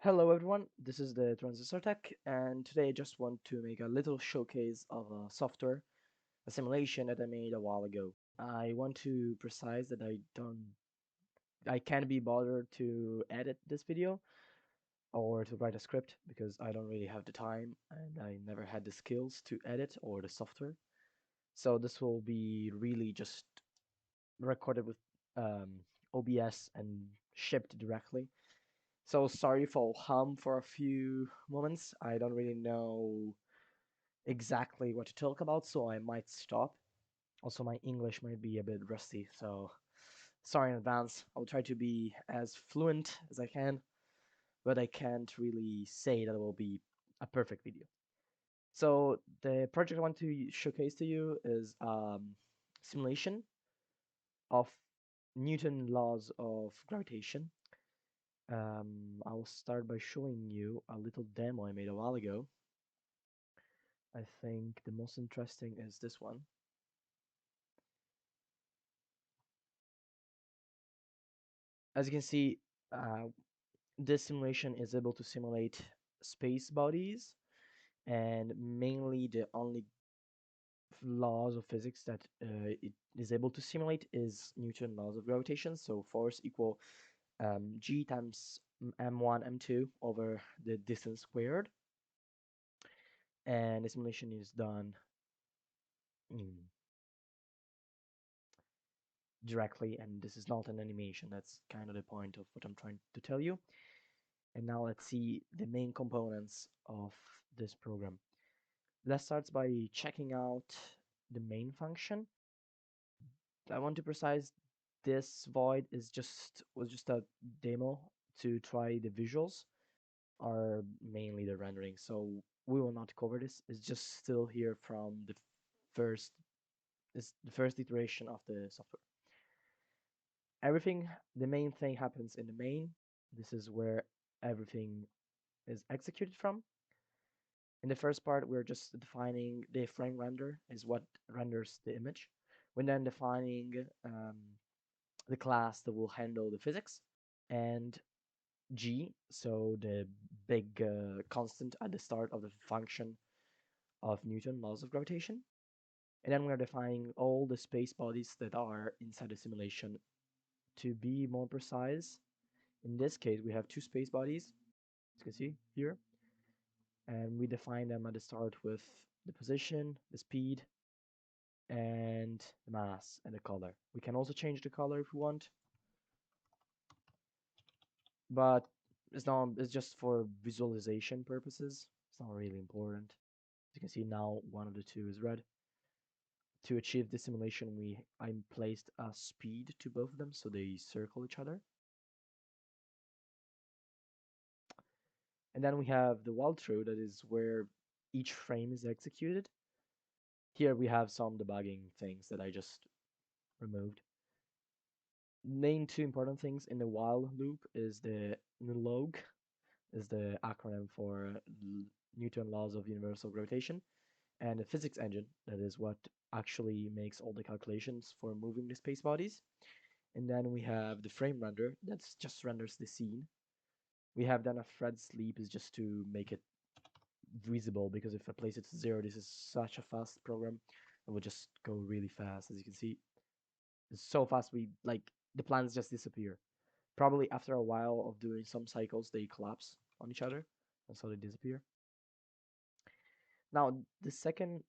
Hello everyone, this is the Transistor Tech, and today I just want to make a little showcase of a software, a simulation that I made a while ago. I want to precise that I can't be bothered to edit this video or to write a script because I don't really have the time and I never had the skills to edit or the software. So this will be really just recorded with um, OBS and shipped directly. So sorry if I'll hum for a few moments. I don't really know exactly what to talk about, so I might stop. Also, my English might be a bit rusty, so sorry in advance. I'll try to be as fluent as I can, but I can't really say that it will be a perfect video. So the project I want to showcase to you is simulation of Newton laws of gravitation. I will start by showing you a little demo I made a while ago. I think the most interesting is this one. As you can see, uh, this simulation is able to simulate space bodies, and mainly the only laws of physics that it is able to simulate is Newton laws of gravitation. So force equal g times m1 m2 over the distance squared, and the simulation is done directly, and this is not an animation. That's kind of the point of what I'm trying to tell you. And now let's see the main components of this program. Let's start by checking out the main function. I want to precise this void was just a demo to try the visuals or mainly the rendering. So we will not cover this. It's just still here from first the first iteration of the software. Everything, the main thing happens in the main. This is where everything is executed from. In the first part, we're just defining the frame render is what renders the image. We're then defining the class that will handle the physics and g, so the big constant at the start of the function of Newton laws of gravitation. And then we're defining all the space bodies that are inside the simulation. To be more precise, in this case, we have two space bodies, as you can see here, and we define them at the start with the position, the speed, and the mass and the color. We can also change the color if we want, but it's just for visualization purposes. It's not really important. As you can see now, one of the two is red. To achieve this simulation, I placed a speed to both of them so they circle each other. And then we have the while true, that is where each frame is executed. Here we have some debugging things that I just removed. Main two important things in the while loop is the NLOG, is the acronym for Newton laws of universal gravitation, and the physics engine, that is what actually makes all the calculations for moving the space bodies. And then we have the frame render, that just renders the scene. We have then a thread sleep is just to make it visible, because if I place it to 0, this is such a fast program, it will just go really fast. As you can see, it's so fast, the plans just disappear. Probably after a while of doing some cycles, they collapse on each other, and so they disappear. Now, the second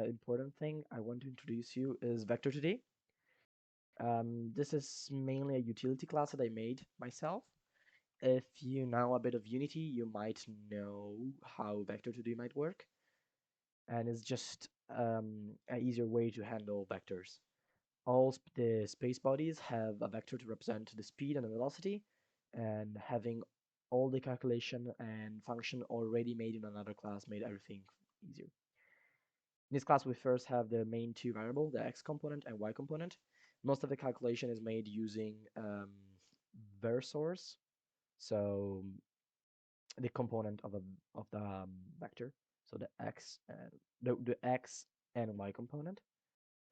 important thing I want to introduce you is Vector2D. This is mainly a utility class that I made myself. If you know a bit of Unity, you might know how Vector2D might work, and it's just an easier way to handle vectors. All the space bodies have a vector to represent the speed and the velocity, and having all the calculation and function already made in another class made everything easier. In this class, we first have the main two variable, the x component and y component. Most of the calculation is made using versors, so the component of the vector, so the x and y component.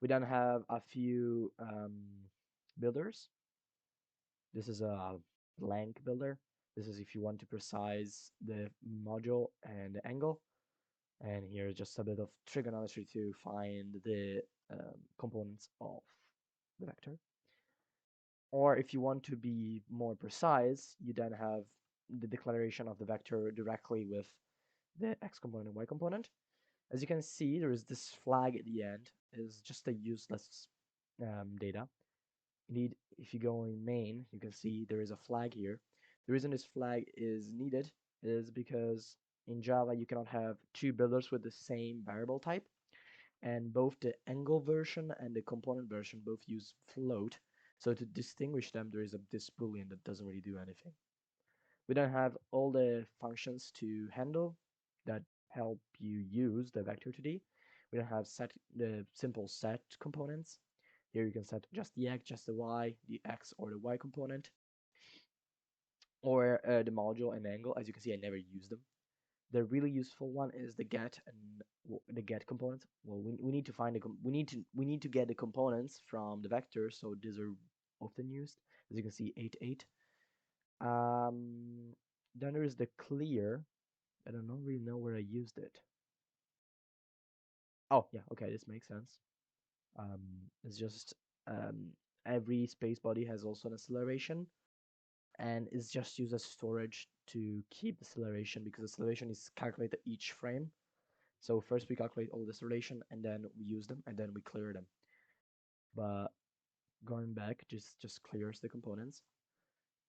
We then have a few builders. This is a blank builder. This is if you want to precise the module and the angle. And here just a bit of trigonometry to find the components of the vector. Or if you want to be more precise, you then have the declaration of the vector directly with the x component and y component. As you can see, there is this flag at the end. Is just a useless data. Indeed, if you go in main, you can see there is a flag here. The reason this flag is needed is because in Java you cannot have two builders with the same variable type, and both the angle version and the component version both use float. So to distinguish them, there is this boolean that doesn't really do anything. We then have all the functions to handle that help you use the vector2d. We then have the simple set components. Here you can set just the x, just the y, the x or the y component, or the module and angle. As you can see, I never use them. The really useful one is the get and the get component. Well, we need to find we need to get the components from the vector, so these are often used. As you can see, 8 8. Um, then there is the clear. I don't really know where I used it. Oh yeah, okay, this makes sense. Um, it's just um, every space body has also an acceleration, and is just used as storage to keep the acceleration because acceleration is calculated each frame. So first we calculate all this relation and then we use them and then we clear them. But going back just clears the components.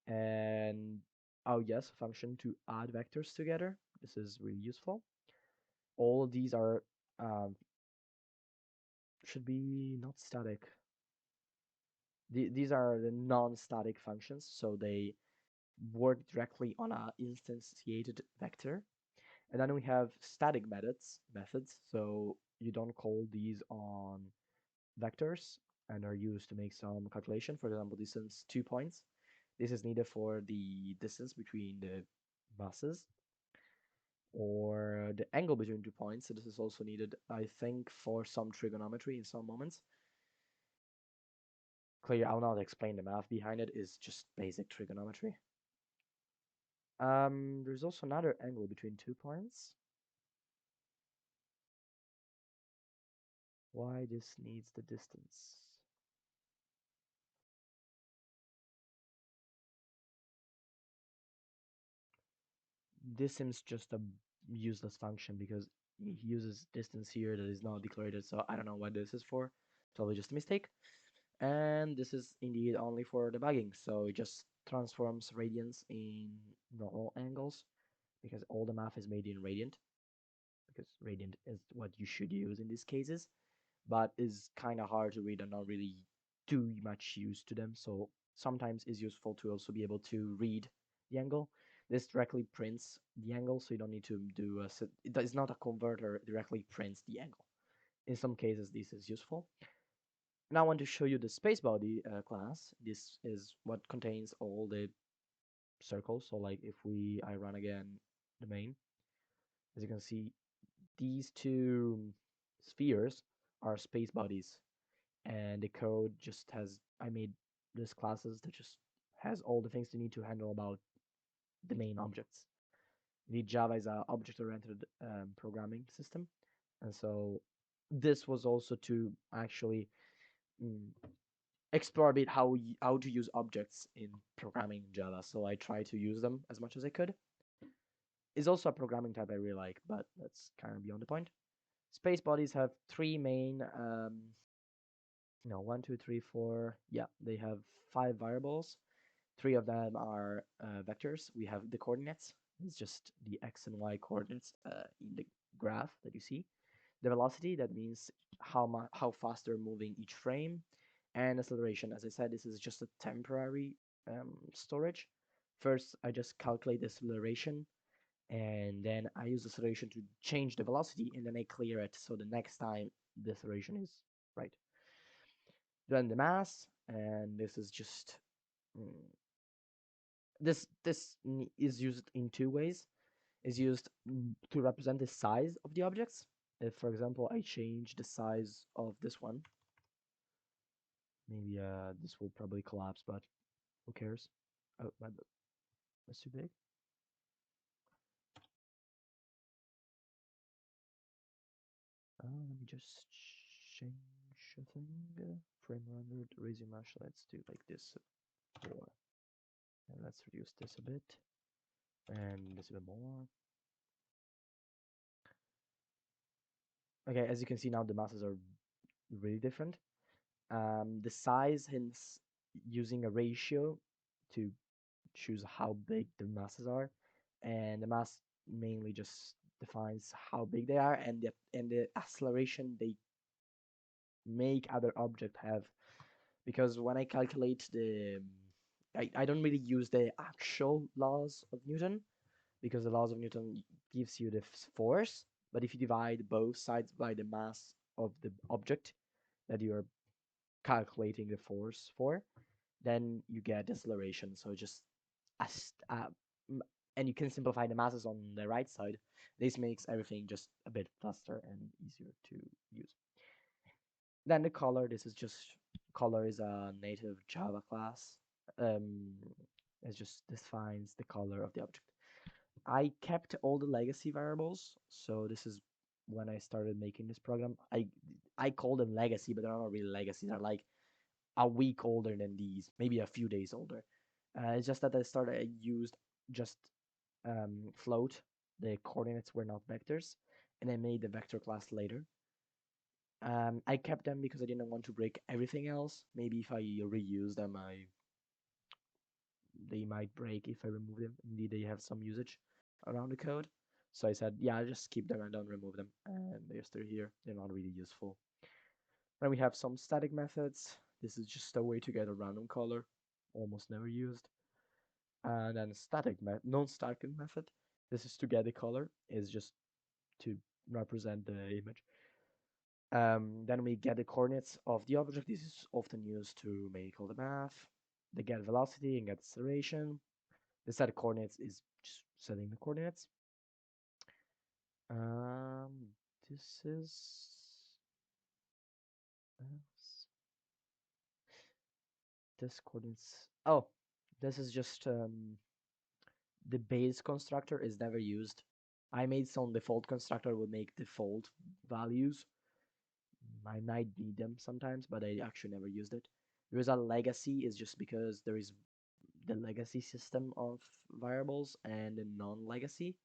And oh yes, function to add vectors together. This is really useful. All of these are should be not static. These are the non-static functions, so they work directly on a instantiated vector. And then we have static methods. So you don't call these on vectors and are used to make some calculation. For example, distance 2 points. This is needed for the distance between the masses or the angle between 2 points. So this is also needed, I think, for some trigonometry in some moments. Clear, I'll not explain the math behind it. It's just basic trigonometry. There's also another angle between 2 points. Why this needs the distance? This seems just a useless function because he uses distance here that is not declared, so I don't know what this is for. Probably just a mistake. And this is indeed only for debugging, so it just transforms radians in normal angles because all the math is made in radiant, because radiant is what you should use in these cases, but is kind of hard to read and not really too much use to them. So sometimes it's useful to also be able to read the angle. This directly prints the angle, so you don't need to do it's not a converter, it directly prints the angle. In some cases, this is useful. Now I want to show you the spacebody class. This is what contains all the circles. So like if I run again the main, as you can see, these two spheres are space bodies, and the code just has I made this classes that just has all the things you need to handle about the main objects. The Java is a object-oriented programming system, and so this was also to actually mm, explore a bit how to use objects in programming in Java. So I try to use them as much as I could. It's also a programming type I really like, but that's kind of beyond the point. Space bodies have three main, no, one, two, three, four. Yeah, they have 5 variables. 3 of them are vectors. We have the coordinates. It's just the x and y coordinates in the graph that you see. The velocity, that means how fast they're moving each frame. And acceleration, as I said, this is just a temporary storage. First, I just calculate the acceleration, and then I use the acceleration to change the velocity, and then I clear it so the next time the acceleration is right. Then the mass, and this is just mm, this is used in 2 ways. Is used to represent the size of the objects. If, for example, I change the size of this one, maybe this will probably collapse, but who cares? Oh, my bad. That's too big. Let me just change a thing. Frame rendered, raising mesh. Let's do like this. 4. And let's reduce this a bit. And this a bit more. Okay, as you can see now, the masses are really different. The size, hence using a ratio to choose how big the masses are, and the mass mainly just defines how big they are and the acceleration they make other object have. Because when I calculate I don't really use the actual laws of Newton, because the laws of Newton gives you the force, but if you divide both sides by the mass of the object that you are calculating the force for, then you get acceleration. So just as and you can simplify the masses on the right side. This makes everything just a bit faster and easier to use. Then the color. This is just color is a native Java class. Um, it just defines the color of the object. I kept all the legacy variables, so this is when I started making this program. I call them legacy, but they're not really legacy. They're like a week older than these, maybe a few days older. It's just that I used just float. The coordinates were not vectors, and I made the vector class later. I kept them because I didn't want to break everything else. Maybe if I reuse them, they might break if I remove them. Indeed, they have some usage around the code. So I said, yeah, I'll just keep them and don't remove them. And they're still here. They're not really useful. Then we have some static methods. This is just a way to get a random color, almost never used. And then non-static method. This is to get a color. Is just to represent the image. Then we get the coordinates of the object. This is often used to make all the math. The get velocity and get acceleration. The set coordinates is just setting the coordinates. Um, this is this coordinates. Oh, this is just the base constructor is never used. I made some default constructor would make default values. I might need them sometimes, but I actually never used it. There is a legacy is just because there is the legacy system of variables and a non-legacy.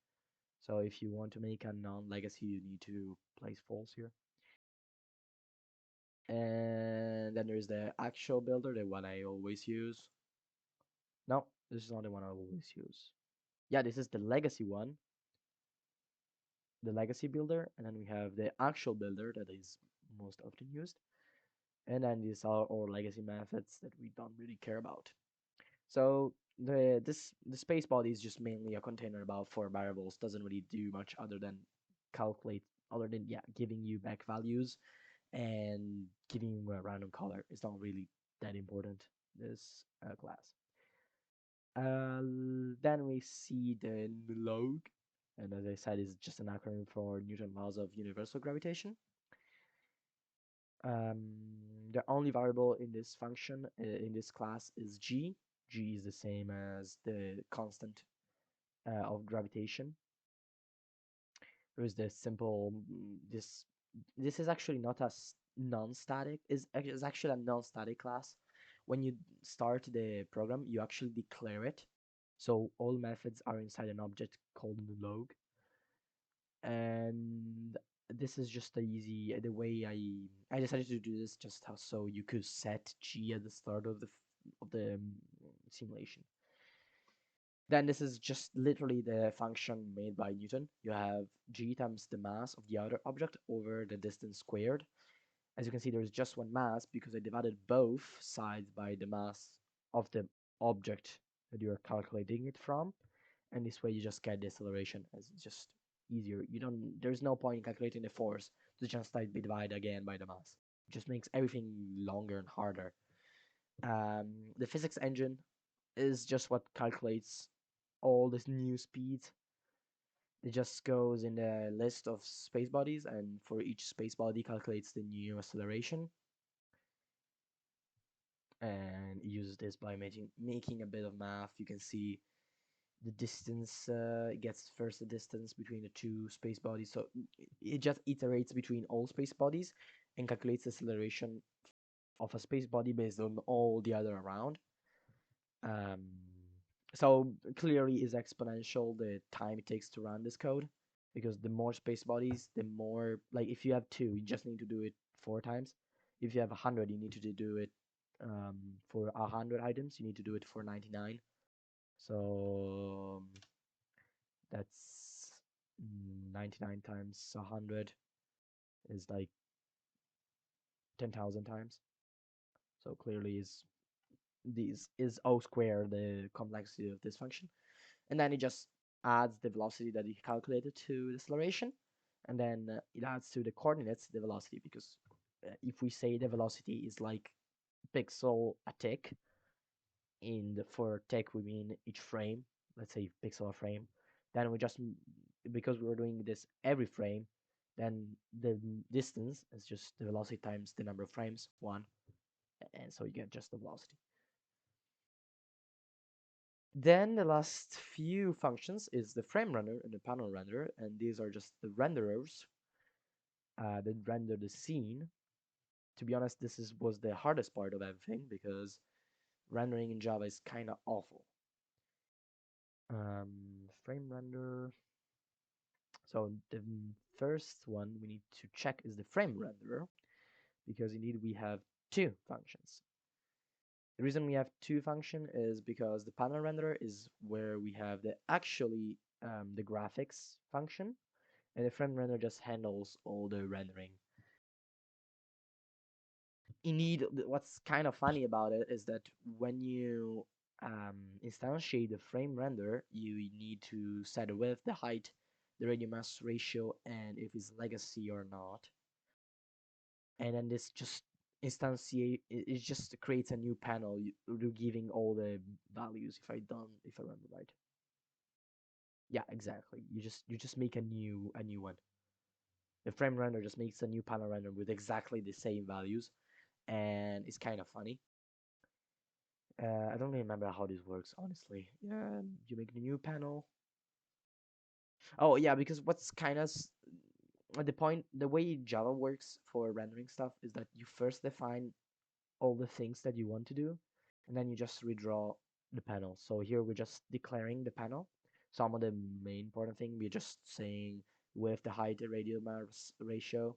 So if you want to make a non-legacy, you need to place false here. And then there's the actual builder, the one I always use. No, this is not the one I always use. Yeah, this is the legacy one, the legacy builder, and then we have the actual builder that is most often used. And then these are all legacy methods that we don't really care about. So the space body is just mainly a container about 4 variables. Doesn't really do much other than calculate, other than giving you back values and giving you a random color. It's not really that important, this class. Then we see the log, and as I said, is just an acronym for Newton laws of universal gravitation. The only variable in this function, in this class, is g. G is the same as the constant of gravitation. There is this simple, this is actually not a non-static, is actually a non-static class. When you start the program, you actually declare it. So all methods are inside an object called log. And this is just the way I decided to do this just so you could set g at the start of the simulation. Then this is just literally the function made by Newton. You have g times the mass of the outer object over the distance squared. As you can see, there's just one mass because I divided both sides by the mass of the object that you are calculating it from. And this way you just get the acceleration, as it's just easier. There's no point in calculating the force to just like divide again by the mass. It just makes everything longer and harder. The physics engine is just what calculates all this new speeds. It just goes in the list of space bodies, and for each space body calculates the new acceleration, and uses this by making a bit of math. You can see the distance, it gets first the distance between the two space bodies. So it just iterates between all space bodies and calculates the acceleration of a space body based on all the other around. Um, so clearly is exponential the time it takes to run this code, because the more space bodies, the more, like if you have two, you just need to do it 4 times. If you have 100, you need to do it for 100 items. You need to do it for 99. So that's 99 times 100 is like 10,000 times. So clearly is O square the complexity of this function. And then it just adds the velocity that you calculated to the acceleration, and then it adds to the coordinates the velocity, because if we say the velocity is like pixel a tick, for tick we mean each frame, let's say pixel a frame, then we just, because we're doing this every frame, then the distance is just the velocity times the number of frames, 1, and so you get just the velocity. Then the last few functions is the frame renderer and the panel renderer, and these are just the renderers that render the scene. To be honest, was the hardest part of everything, because rendering in Java is kind of awful. Frame render. So the first one we need to check is the frame renderer, because indeed we have two functions. The reason we have two functions is because the panel renderer is where we have the graphics function, and the frame renderer just handles all the rendering. Indeed, what's kind of funny about it is that when you instantiate the frame render, you need to set the width, the height, the radius mass ratio, and if it's legacy or not. And then this just it just creates a new panel, giving all the values. If I remember right. Yeah, exactly. You just make a new one. The frame render just makes a new panel render with exactly the same values, and it's kind of funny. I don't really remember how this works, honestly. Yeah, you make the new panel. Oh yeah, because what's kind of the way Java works for rendering stuff is that you first define all the things that you want to do, and then you just redraw the panel. So here we're just declaring the panel. Some of the main important thing, we're just saying with the height, the radial mass ratio,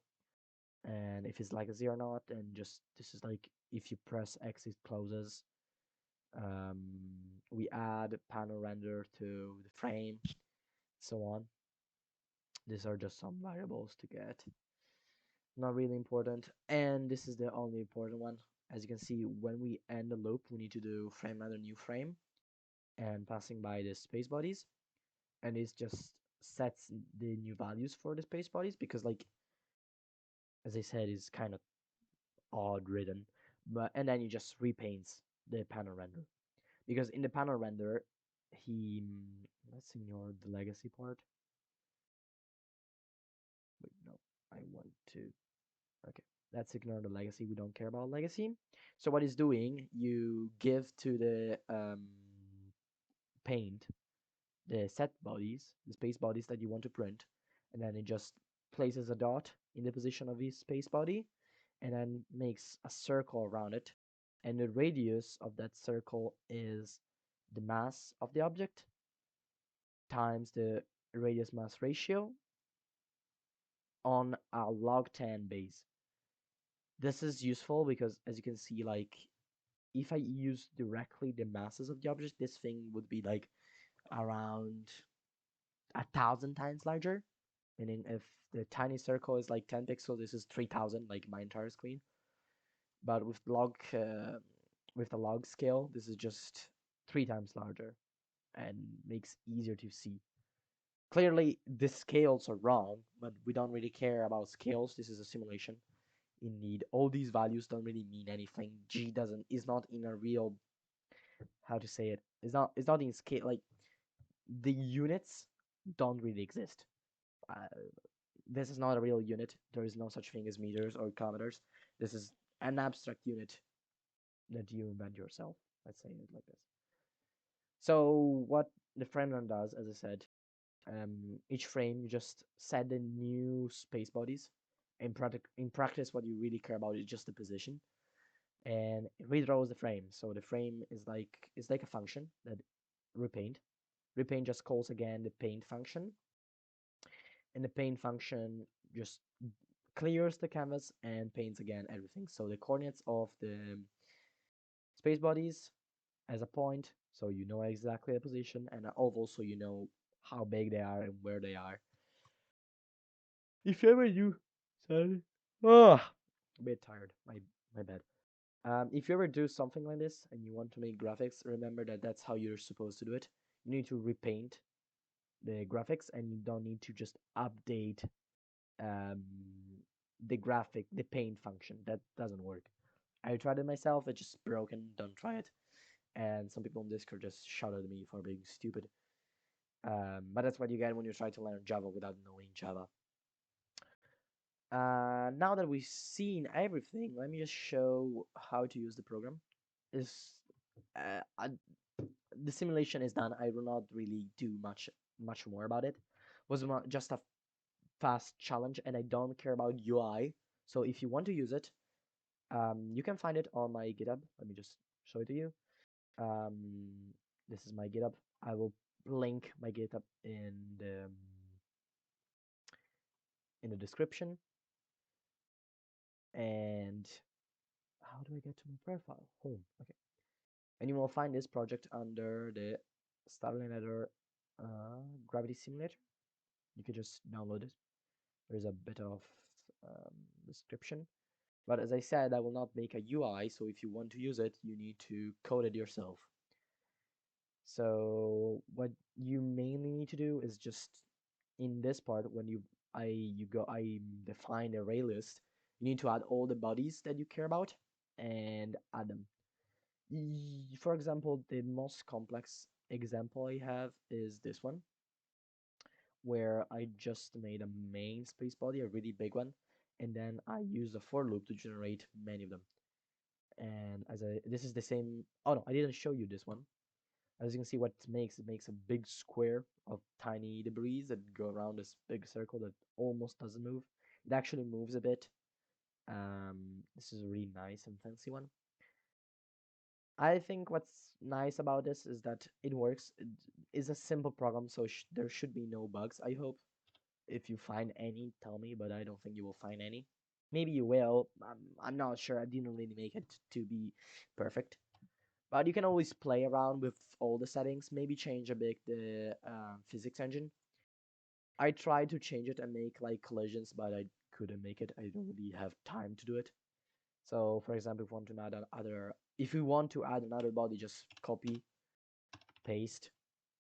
and if it's like a zero or not, and just this is like if you press X, it closes. Um, we add panel render to the frame, so on. These are just some variables to get. Not really important. And this is the only important one. As you can see, when we end the loop, we need to do frame render new frame and passing by the space bodies. And it just sets the new values for the space bodies, because like as I said, it's kind of odd written. But and then he just repaints the panel render. Because in the panel render, he let's ignore the legacy part. Wait, no, I want to. Okay, let's ignore the legacy. We don't care about legacy. So what he's doing, you give to the paint the set bodies, the space bodies that you want to print, and then it just places a dot in the position of each space body, and then makes a circle around it, and the radius of that circle is the mass of the object times the radius mass ratio on a log10 base. This is useful because, as you can see, like if I use directly the masses of the object, this thing would be like around 1,000 times larger. Meaning if the tiny circle is like 10 pixels, this is 3,000, like my entire screen. But with the log scale, this is just 3 times larger and makes easier to see. Clearly, the scales are wrong, but we don't really care about scales. This is a simulation. Indeed, all these values don't really mean anything. G doesn't is not in a real, how to say it. It's not in scale. Like the units don't really exist. This is not a real unit. There is no such thing as meters or kilometers. This is an abstract unit that you invent yourself. Let's say it like this. So what the frame run does, as I said, each frame you just set the new space bodies. In practice, what you really care about is just the position, and it redraws the frame. So the frame is like a function that repaint. Repaint just calls again the paint function, and the paint function just clears the canvas and paints again everything. So the coordinates of the space bodies as a point, so you know exactly the position, and also you know how big they are and where they are. If ever you, sorry, oh, a bit tired. My bad. If you ever do something like this and you want to make graphics, remember that that's how you're supposed to do it. You need to repaint the graphics, and you don't need to just update um, the paint function. That doesn't work. I tried it myself. It's just broken. Don't try it. And some people on Discord just shouted at me for being stupid. But that's what you get when you try to learn Java without knowing Java. Now that we've seen everything, let me just show how to use the program. Is uh, I, the simulation is done. I will not really do much more about it. Was just a fast challenge, and I don't care about UI. So if you want to use it, you can find it on my GitHub. Let me just show it to you. Um, this is my GitHub. I will link my GitHub in the description. And how do I get to my profile? Home. Okay. And you will find this project under the Starliner Gravity Simulator. You can just download it. There's a bit of description. But as I said, I will not make a UI, so if you want to use it, you need to code it yourself. So what you mainly need to do is just in this part when I define array list, you need to add all the bodies that you care about and add them. For example, the most complex example I have is this one, where I just made a main space body, a really big one, and then I use a for loop to generate many of them. And this is the same. Oh no, I didn't show you this one. As you can see, what it makes a big square of tiny debris that go around this big circle that almost doesn't move. It actually moves a bit. This is a really nice and fancy one. I think what's nice about this is that it works. It is a simple program, so there should be no bugs, I hope. If you find any, tell me, but I don't think you will find any. Maybe you will. I'm not sure. I didn't really make it to be perfect. But you can always play around with all the settings, maybe change a bit the physics engine. I tried to change it and make like collisions, but I couldn't make it. I don't really have time to do it. So, for example, if you want to add another body, just copy, paste,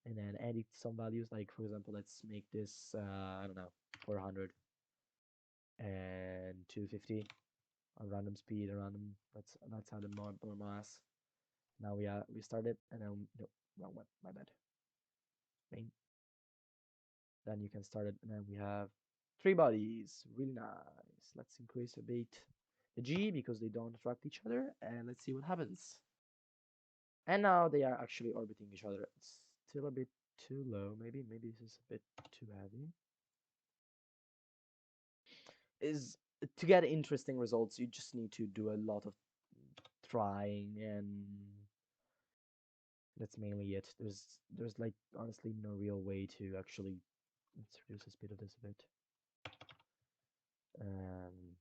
and then edit some values. Like for example, let's make this I don't know 400 and 250 on random speed, a random. Let's add more mass. Now we started, and then no, wrong one. My bad. Main. Then you can start it, and then we have three bodies. Really nice. Let's increase a bit the G because they don't attract each other, and let's see what happens. And now they are actually orbiting each other. It's still a bit too low. Maybe this is a bit too heavy. Is To get interesting results, you just need to do a lot of trying, and that's mainly it. There's like honestly no real way to actually let's reduce the speed of this a bit. Um,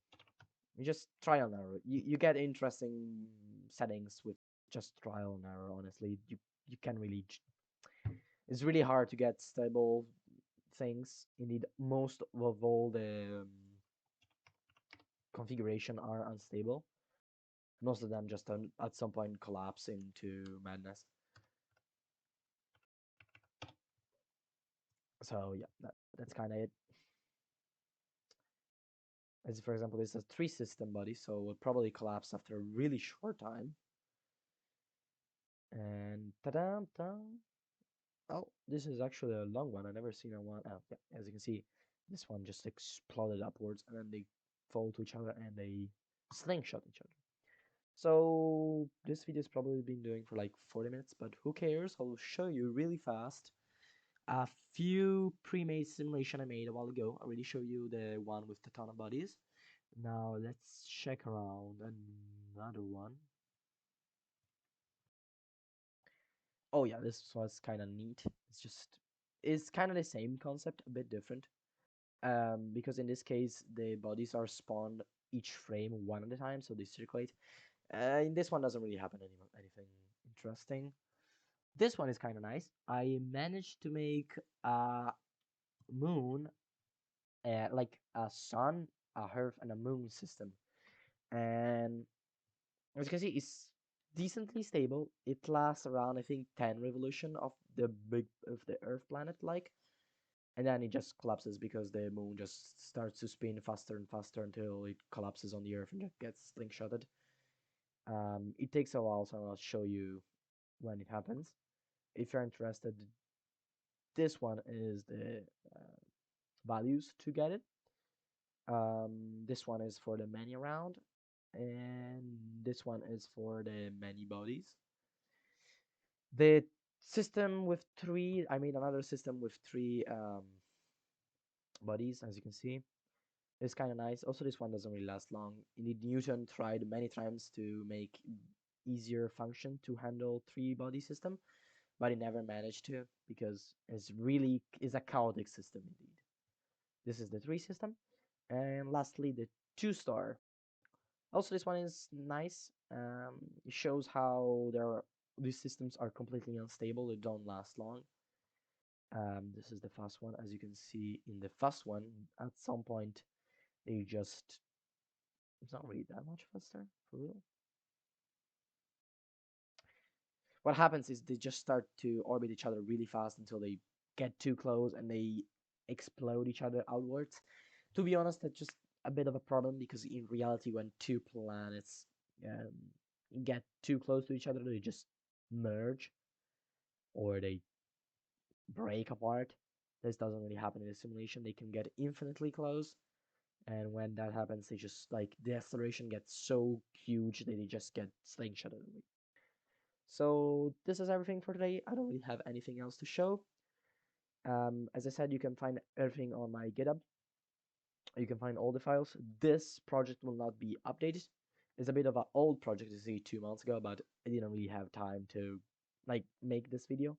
you just trial and error. You get interesting settings with just trial and error. Honestly, you can really. It's really hard to get stable things. Indeed, most of all the configuration are unstable. Most of them just at some point collapse into madness. So yeah, that's kind of it. As for example, this is a three system body, so it will probably collapse after a really short time. And ta-da! Oh, this is actually a long one. I never seen a one. Oh, yeah, as you can see, this one just exploded upwards, and then they fall to each other and they slingshot each other. So this video has probably been doing for like 40 minutes, but who cares? I'll show you really fast a few pre-made simulation I made a while ago. I already showed you the one with the ton of bodies. Now let's check around another one. Oh yeah, this was kind of neat. It's kind of the same concept, a bit different. Because in this case the bodies are spawned each frame one at a time, so they circulate. In this one doesn't really happen anything interesting. This one is kind of nice. I managed to make a moon, like a sun, a earth, and a moon system. And as you can see, it's decently stable. It lasts around, I think, 10 revolution of the Earth planet, like, and then it just collapses because the moon just starts to spin faster and faster until it collapses on the Earth and just gets slingshotted. It takes a while, so I'll show you when it happens. If you're interested, this one is the uh, values to get it. This one is for the many round, and this one is for the many bodies. The system with three, I made another system with three bodies, as you can see. It's kind of nice. Also, this one doesn't really last long. Indeed, Newton tried many times to make easier function to handle three body system, but he never managed to because it's really is a chaotic system indeed. This is the three system, and lastly the two star. Also, this one is nice. It shows how these systems are completely unstable. They don't last long. This is the fast one. As you can see in the fast one, at some point they just it's not really that much faster for real. What happens is they just start to orbit each other really fast until they get too close and they explode each other outwards. To be honest, that's just a bit of a problem because in reality, when two planets get too close to each other, they just merge or they break apart. This doesn't really happen in a simulation. They can get infinitely close, and when that happens, they just like the acceleration gets so huge that they just get slingshotted. So this is everything for today. I don't really have anything else to show. As I said, you can find everything on my GitHub. You can find all the files. This project will not be updated. It's a bit of an old project to see 2 months ago, but I didn't really have time to like make this video.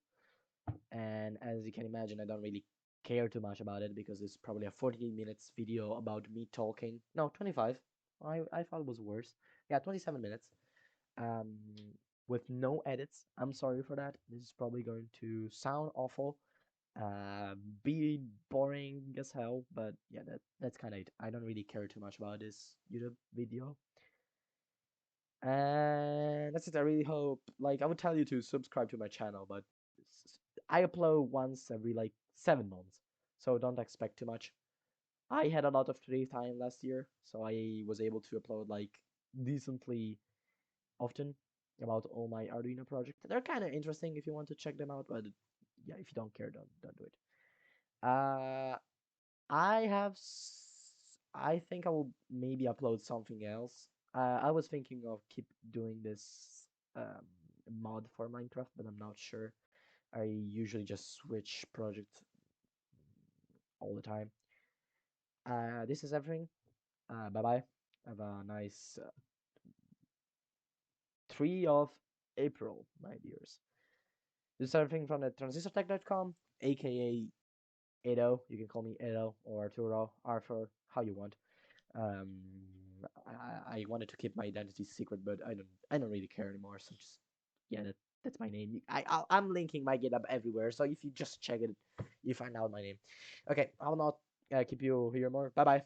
And as you can imagine, I don't really care too much about it because it's probably a 40 minutes video about me talking. No, 25. I thought it was worse. Yeah, 27 minutes. Um, with no edits. I'm sorry for that. This is probably going to sound awful, be boring as hell, but yeah, that's kind of it. I don't really care too much about this YouTube video. And that's it. I really hope, like, I would tell you to subscribe to my channel, but I upload once every like 7 months, so don't expect too much. I had a lot of free time last year, so I was able to upload like decently often about all my Arduino projects. They're kind of interesting if you want to check them out, but yeah, if you don't care, don't do it. Uh, I have. I think I will maybe upload something else. I was thinking of keep doing this um, mod for Minecraft, but I'm not sure. I usually just switch projects all the time. This is everything. Bye bye. Have a nice 3 of April, my dears. This is everything from the transistortech.com, aka Edo. You can call me Edo or Arturo, Arthur, how you want. Um, I wanted to keep my identity secret, but I don't really care anymore. So just yeah, that's my name. I'm linking my GitHub everywhere, so if you just check it, you find out my name. Okay, I will not keep you here more. Bye bye.